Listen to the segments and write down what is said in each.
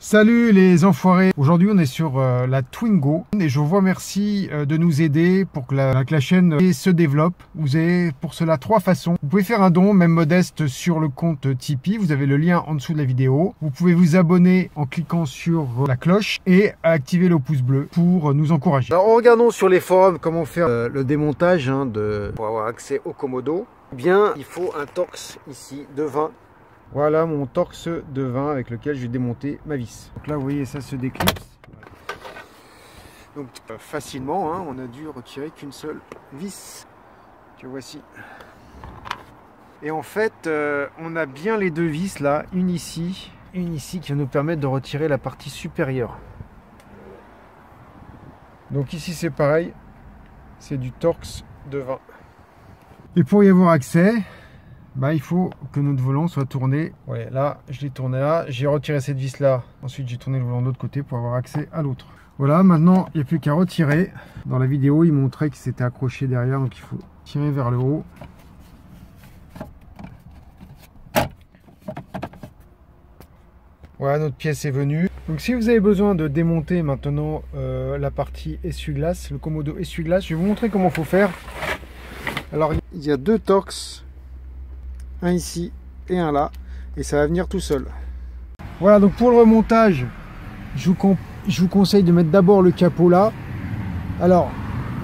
Salut les enfoirés, aujourd'hui on est sur la Twingo et je vous remercie de nous aider pour que la chaîne se développe. Vous avez pour cela trois façons. Vous pouvez faire un don, même modeste, sur le compte Tipeee, vous avez le lien en dessous de la vidéo. Vous pouvez vous abonner en cliquant sur la cloche et activer le pouce bleu pour nous encourager. Alors regardons sur les forums comment faire le démontage pour avoir accès au Komodo. Bien, il faut un Torx ici de 20. Voilà mon Torx de 20 avec lequel je vais démonter ma vis. Donc là vous voyez ça se déclipse. Donc facilement, on a dû retirer qu'une seule vis que voici. Et en fait on a bien les deux vis là, une ici qui va nous permettre de retirer la partie supérieure. Donc ici c'est pareil, c'est du Torx de 20. Et pour y avoir accès, il faut que notre volant soit tourné. Ouais, là, je l'ai tourné là. J'ai retiré cette vis là. Ensuite, j'ai tourné le volant de l'autre côté pour avoir accès à l'autre. Voilà, maintenant, il n'y a plus qu'à retirer. Dans la vidéo, il montrait qu'il s'était accroché derrière. Donc, il faut tirer vers le haut. Voilà, notre pièce est venue. Donc, si vous avez besoin de démonter maintenant la partie essuie-glace, le Komodo essuie-glace, je vais vous montrer comment il faut faire. Alors, il y a deux Torx. Un ici et un là, et ça va venir tout seul. Voilà, donc pour le remontage, je vous conseille de mettre d'abord le capot là. Alors,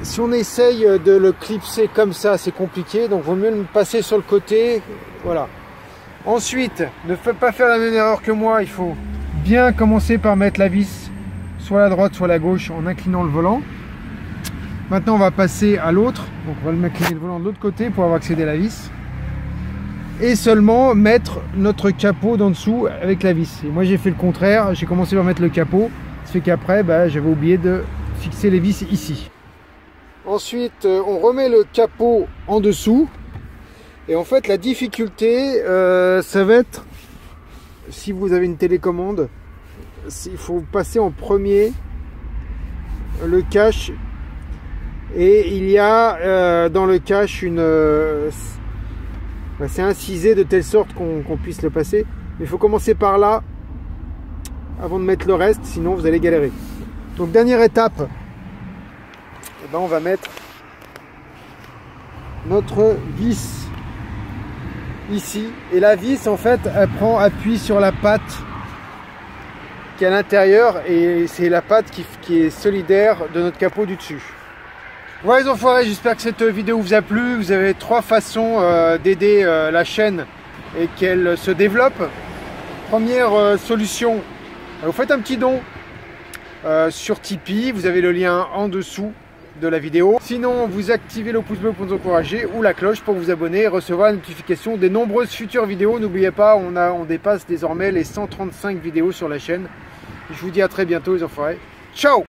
si on essaye de le clipser comme ça, c'est compliqué, donc vaut mieux le passer sur le côté. Voilà. Ensuite, ne faites pas faire la même erreur que moi, il faut bien commencer par mettre la vis soit à la droite, soit à la gauche en inclinant le volant. Maintenant, on va passer à l'autre, donc on va le incliner le volant de l'autre côté pour avoir accédé à la vis. Et seulement mettre notre capot d'en dessous avec la vis. Et moi j'ai fait le contraire, j'ai commencé par mettre le capot, ça fait qu'après j'avais oublié de fixer les vis ici. Ensuite on remet le capot en dessous, et en fait la difficulté ça va être, si vous avez une télécommande, il faut passer en premier le cache, et il y a dans le cache une... c'est incisé de telle sorte qu'on puisse le passer. Mais il faut commencer par là avant de mettre le reste, sinon vous allez galérer. Donc dernière étape, on va mettre notre vis ici. Et la vis en fait elle prend appui sur la patte qui est à l'intérieur, et c'est la patte qui est solidaire de notre capot du dessus. Voilà les enfoirés, j'espère que cette vidéo vous a plu. Vous avez trois façons d'aider la chaîne et qu'elle se développe. Première solution, vous faites un petit don sur Tipeee, vous avez le lien en dessous de la vidéo. Sinon, vous activez le pouce bleu pour nous encourager, ou la cloche pour vous abonner et recevoir la notification des nombreuses futures vidéos. N'oubliez pas, on dépasse désormais les 135 vidéos sur la chaîne. Je vous dis à très bientôt les enfoirés. Ciao!